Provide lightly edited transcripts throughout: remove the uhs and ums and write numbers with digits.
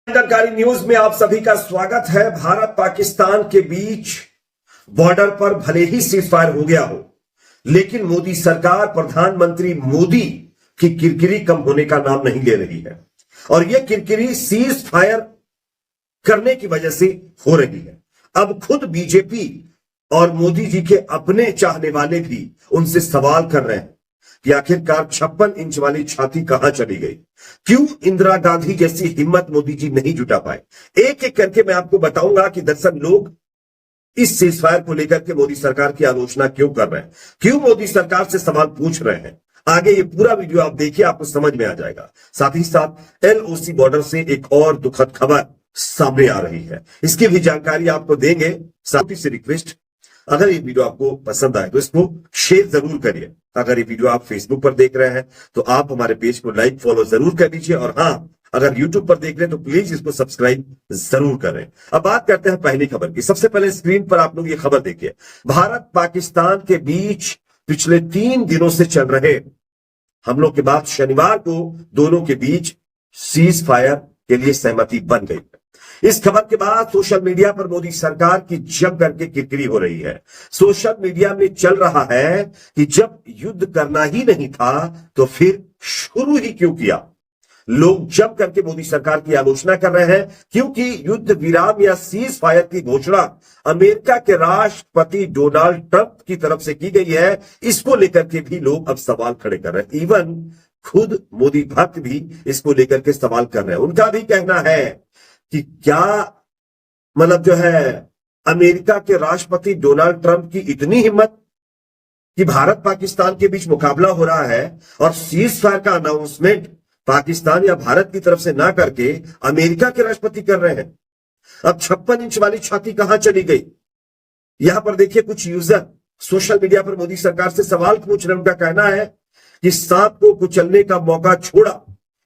जानकारी न्यूज में आप सभी का स्वागत है। भारत पाकिस्तान के बीच बॉर्डर पर भले ही सीज फायर हो गया हो, लेकिन मोदी सरकार, प्रधानमंत्री मोदी की किरकिरी कम होने का नाम नहीं ले रही है और यह किरकिरी सीज फायर करने की वजह से हो रही है। अब खुद बीजेपी और मोदी जी के अपने चाहने वाले भी उनसे सवाल कर रहे हैं कि आखिरकार 56 इंच वाली छाती कहां चली गई? क्यों इंदिरा गांधी जैसी हिम्मत मोदी जी नहीं जुटा पाए? एक एक करके मैं आपको बताऊंगा कि दरअसल लोग इस सीजफायर को लेकर के मोदी सरकार की आलोचना क्यों कर रहे हैं, क्यों मोदी सरकार से सवाल पूछ रहे हैं। आगे ये पूरा वीडियो आप देखिए, आपको समझ में आ जाएगा। साथ ही साथ एलओसी बॉर्डर से एक और दुखद खबर सामने आ रही है, इसकी भी जानकारी आपको देंगे। साथ ही से रिक्वेस्ट, अगर ये वीडियो आपको पसंद आए तो इसको शेयर जरूर करिए। अगर ये वीडियो आप फेसबुक पर देख रहे हैं तो आप हमारे पेज को लाइक फॉलो जरूर कर लीजिए और हां, अगर यूट्यूब पर देख रहे हैं तो प्लीज इसको सब्सक्राइब जरूर करें। अब बात करते हैं पहली खबर की। सबसे पहले स्क्रीन पर आप लोग ये खबर देखिए। भारत पाकिस्तान के बीच पिछले 3 दिनों से चल रहे हमलों के बाद शनिवार को दोनों के बीच सीज फायर के लिए सहमति बन गई। इस खबर के बाद सोशल मीडिया पर मोदी सरकार की जम करके किरकिरी हो रही है। सोशल मीडिया में चल रहा है कि जब युद्ध करना ही नहीं था तो फिर शुरू ही क्यों किया। लोग जम करके मोदी सरकार की आलोचना कर रहे हैं क्योंकि युद्ध विराम या सीज फायर की घोषणा अमेरिका के राष्ट्रपति डोनाल्ड ट्रंप की तरफ से की गई है। इसको लेकर के भी लोग अब सवाल खड़े कर रहे हैं। इवन खुद मोदी भक्त भी इसको लेकर के सवाल कर रहे हैं। उनका भी कहना है कि क्या मतलब जो है अमेरिका के राष्ट्रपति डोनाल्ड ट्रंप की इतनी हिम्मत कि भारत पाकिस्तान के बीच मुकाबला हो रहा है और सीज फायर का अनाउंसमेंट पाकिस्तान या भारत की तरफ से ना करके अमेरिका के राष्ट्रपति कर रहे हैं। अब 56 इंच वाली छाती कहां चली गई? यहां पर देखिए, कुछ यूजर सोशल मीडिया पर मोदी सरकार से सवाल पूछ रहे हैं। उनका कहना है कि सांप को कुचलने का मौका छोड़ा।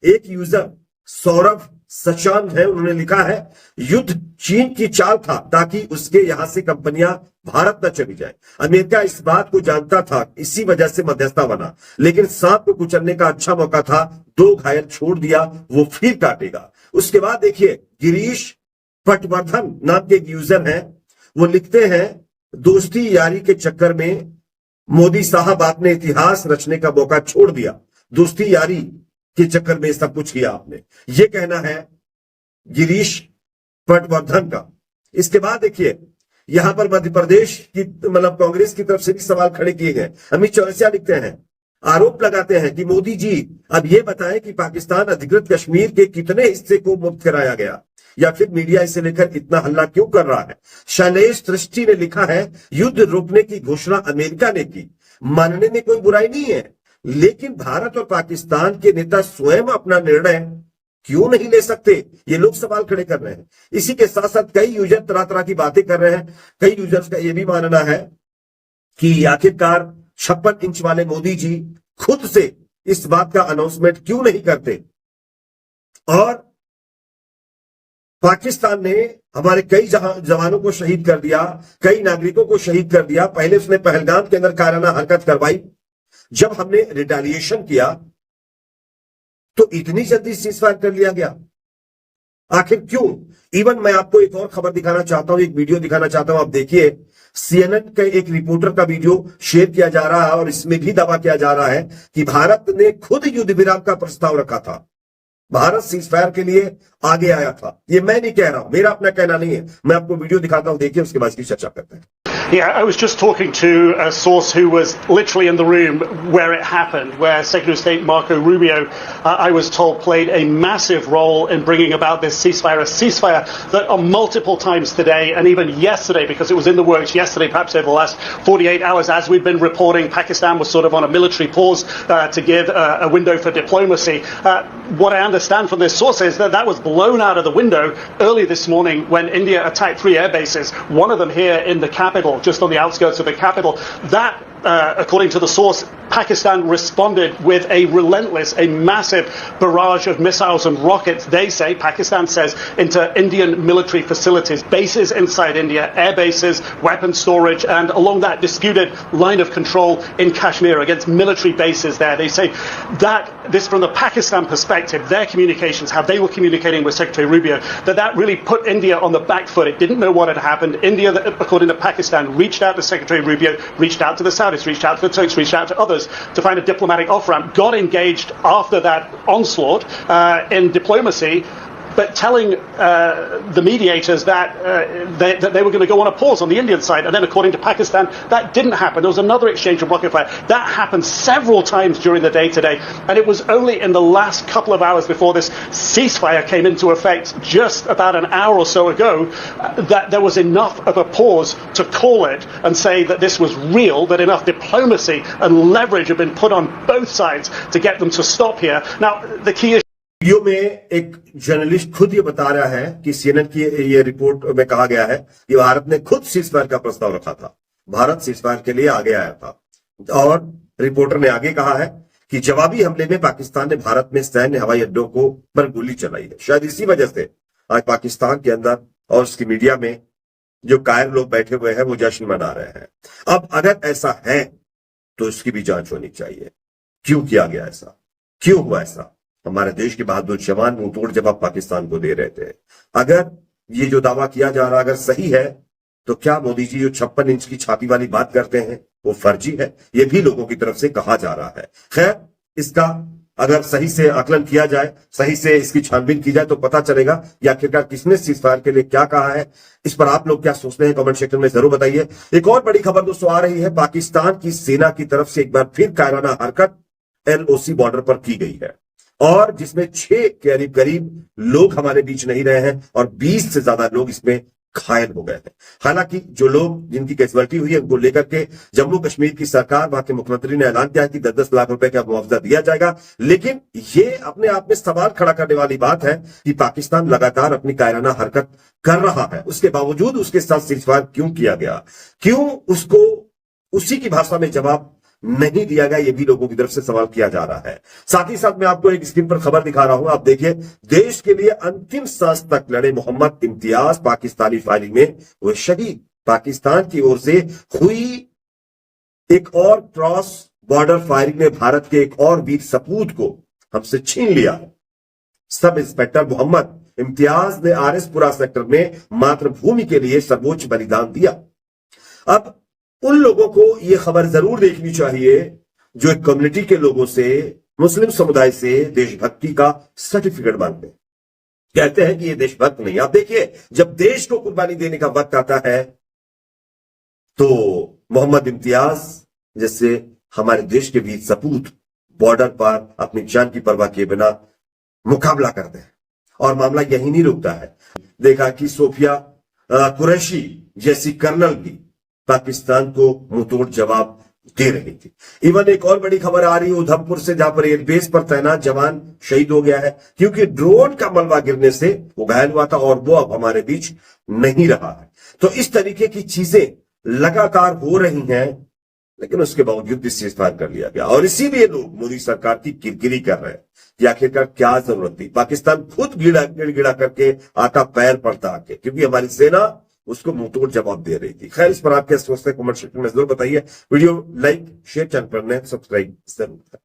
एक यूजर सौरभ सचान है, उन्होंने लिखा है युद्ध चीन की चाल था ताकि उसके यहां से कंपनियां भारत न चली जाए। अमेरिका इस बात को जानता था, इसी वजह से मध्यस्थता बना, लेकिन सांप को कुचलने का अच्छा मौका था। 2 घायल छोड़ दिया, वो फिर काटेगा। उसके बाद देखिए, गिरीश पटवर्धन नाम के एक यूजर हैं, वो लिखते हैं दोस्ती यारी के चक्कर में मोदी साहब आपने इतिहास रचने का मौका छोड़ दिया। दोस्ती यारी के चक्कर में सब कुछ किया आपने, ये कहना है गिरीश पटवर्धन का। इसके बाद देखिए, यहां पर मध्य प्रदेश की मतलब कांग्रेस की तरफ से भी सवाल खड़े किए गए। अमित चौरसिया लिखते हैं, आरोप लगाते हैं कि मोदी जी अब ये बताएं कि पाकिस्तान अधिकृत कश्मीर के कितने हिस्से को मुक्त कराया गया, या फिर मीडिया इसे लेकर इतना हल्ला क्यों कर रहा है। शैलेश दृष्टि ने लिखा है युद्ध रोकने की घोषणा अमेरिका ने की, मानने में कोई बुराई नहीं है, लेकिन भारत और पाकिस्तान के नेता स्वयं अपना निर्णय क्यों नहीं ले सकते? ये लोग सवाल खड़े कर रहे हैं। इसी के साथ साथ कई यूजर तरह तरह की बातें कर रहे हैं। कई यूजर्स का यह भी मानना है कि आखिरकार 56 इंच वाले मोदी जी खुद से इस बात का अनाउंसमेंट क्यों नहीं करते। और पाकिस्तान ने हमारे कई जवानों को शहीद कर दिया, कई नागरिकों को शहीद कर दिया। पहले उसने पहलगाम के अंदर कायराना हरकत करवाई, जब हमने रिटेलिएशन किया तो इतनी जल्दी सीजफायर कर लिया गया, आखिर क्यों? इवन मैं आपको एक और खबर दिखाना चाहता हूं, एक वीडियो दिखाना चाहता हूं। आप देखिए, सीएनएन के एक रिपोर्टर का वीडियो शेयर किया जा रहा है और इसमें भी दावा किया जा रहा है कि भारत ने खुद युद्ध विराम का प्रस्ताव रखा था। भारत सीजफायर के लिए आगे आया था। ये मैं नहीं कह रहा हूं, मेरा अपना कहना नहीं है। मैं आपको वीडियो दिखाता हूं, देखिए, उसके बाद इसकी चर्चा करते हैं। Yeah, I was just talking to a source who was literally in the room where it happened, where Secretary of State Marco Rubio, I was told, played a massive role in bringing about this ceasefire, a ceasefire that on multiple times today and even yesterday, because it was in the works yesterday, perhaps over the last 48 hours, as we've been reporting, Pakistan was sort of on a military pause to give a window for diplomacy. What I understand from this source is that that was blown out of the window early this morning when India attacked 3 air bases, one of them here in the capital, just on the outskirts of the capital. That, according to the source, Pakistan responded with a relentless, a massive barrage of missiles and rockets, they say, Pakistan says, into Indian military facilities, bases inside India, air bases, weapon storage, and along that disputed line of control in Kashmir against military bases there. They say that this, from the Pakistan perspective, their communications, how they were communicating with Secretary Rubio, that really put India on the back foot. It didn't know what had happened. India, according to Pakistan, reached out to Secretary Rubio, reached out to the Saudis, reached out to the Turks, reached out to others to find a diplomatic off-ramp, got engaged after that onslaught in diplomacy, but telling the mediators that they were going to go on a pause on the Indian side. And then, according to Pakistan, that didn't happen. There was another exchange of rocket fire. That happened several times during the day today. And it was only in the last couple of hours before this ceasefire came into effect, just about an hour or so ago, that there was enough of a pause to call it and say that this was real, that enough diplomacy and leverage had been put on both sides to get them to stop here. Now, the key is video में एक journalist खुद ये बता रहा है कि CNN की ये रिपोर्ट में कहा गया है कि भारत ने खुद सीजफायर का प्रस्ताव रखा था। भारत सीजफायर के लिए आगे आया था और रिपोर्टर ने आगे कहा है कि जवाबी हमले में पाकिस्तान ने भारत में सैन्य हवाई अड्डों को पर गोली चलाई है। शायद इसी वजह से आज पाकिस्तान के अंदर और उसकी मीडिया में जो कायर लोग बैठे हुए हैं वो जश्न मना रहे हैं। अब अगर ऐसा है तो इसकी भी जांच होनी चाहिए। क्यों किया गया ऐसा, क्यों हुआ ऐसा? हमारे देश के बहादुर जवान मुंहतोड़ जवाब पाकिस्तान को दे रहे थे। अगर ये जो दावा किया जा रहा अगर सही है तो क्या मोदी जी जो 56 इंच की छाती वाली बात करते हैं वो फर्जी है? ये भी लोगों की तरफ से कहा जा रहा है। खैर, इसका अगर सही से आकलन किया जाए, सही से इसकी छानबीन की जाए तो पता चलेगा कि आखिरकार किसने सीजफायर के लिए क्या कहा है। इस पर आप लोग क्या सोचते हैं कमेंट सेक्शन में जरूर बताइए। एक और बड़ी खबर दोस्तों आ रही है, पाकिस्तान की सेना की तरफ से एक बार फिर कायराना हरकत LOC बॉर्डर पर की गई है और जिसमें 6 करीब लोग हमारे बीच नहीं रहे हैं और 20 से ज्यादा लोग इसमें घायल हो गए हैं। हालांकि जो लोग जिनकी कैजुअलिटी हुई है उनको लेकर के जम्मू कश्मीर की सरकार, वहां के मुख्यमंत्री ने ऐलान किया है कि 10-10 लाख रुपए का मुआवजा दिया जाएगा। लेकिन ये अपने आप में सवाल खड़ा करने वाली बात है कि पाकिस्तान लगातार अपनी कायराना हरकत कर रहा है, उसके बावजूद उसके साथ सीजफायर क्यों किया गया, क्यों उसको उसी की भाषा में जवाब नहीं दिया गया, ये भी लोगों की तरफ से सवाल किया जा रहा है। साथ ही साथ मैं आपको एक स्क्रीन पर खबर दिखा रहा हूं, आप देखिए, देश के लिए अंतिम सांस तक लड़े मोहम्मद इम्तियाज पाकिस्तानी फायरिंग में वो शहीद। पाकिस्तान की ओर से हुई एक और क्रॉस बॉर्डर फायरिंग ने भारत के एक और वीर सपूत को हमसे छीन लिया। सब इंस्पेक्टर मोहम्मद इम्तियाज ने RS-पुरा सेक्टर में मातृभूमि के लिए सर्वोच्च बलिदान दिया। अब उन लोगों को यह खबर जरूर देखनी चाहिए जो एक कम्युनिटी के लोगों से, मुस्लिम समुदाय से देशभक्ति का सर्टिफिकेट मांगते हैं, कहते हैं कि ये देशभक्त नहीं। आप देखिए, जब देश को कुर्बानी देने का वक्त आता है तो मोहम्मद इम्तियाज जैसे हमारे देश के वीर सपूत बॉर्डर पर अपनी जान की परवाह किए बिना मुकाबला करते हैं और मामला यही नहीं रुकता है। देखा कि सोफिया कुरैशी जैसी कर्नल भी पाकिस्तान को मुंहतोड़ जवाब दे रही थी। इवन एक और बड़ी खबर आ रही है उधमपुर से, जहां पर एयरबेस पर तैनात जवान शहीद हो गया है क्योंकि ड्रोन का मलबा गिरने से वो घायल हुआ था और वो अब हमारे बीच नहीं रहा है। तो इस तरीके की चीजें लगातार हो रही हैं, लेकिन उसके बावजूद भी सीजफायर कर लिया गया और इसीलिए लोग मोदी सरकार की किरकिरी कर रहे हैं कि आखिरकार क्या जरूरत थी। पाकिस्तान खुद गिड़ा करके आता पैर पड़ता आके, क्योंकि हमारी सेना उसको मुंहतोड़ जवाब दे रही थी। खैर, इस पर आप क्या सोचते हैं कमेंट सेक्शन में जरूर बताइए। वीडियो लाइक, शेयर, चैनल पर नए सब्सक्राइब जरूर करें।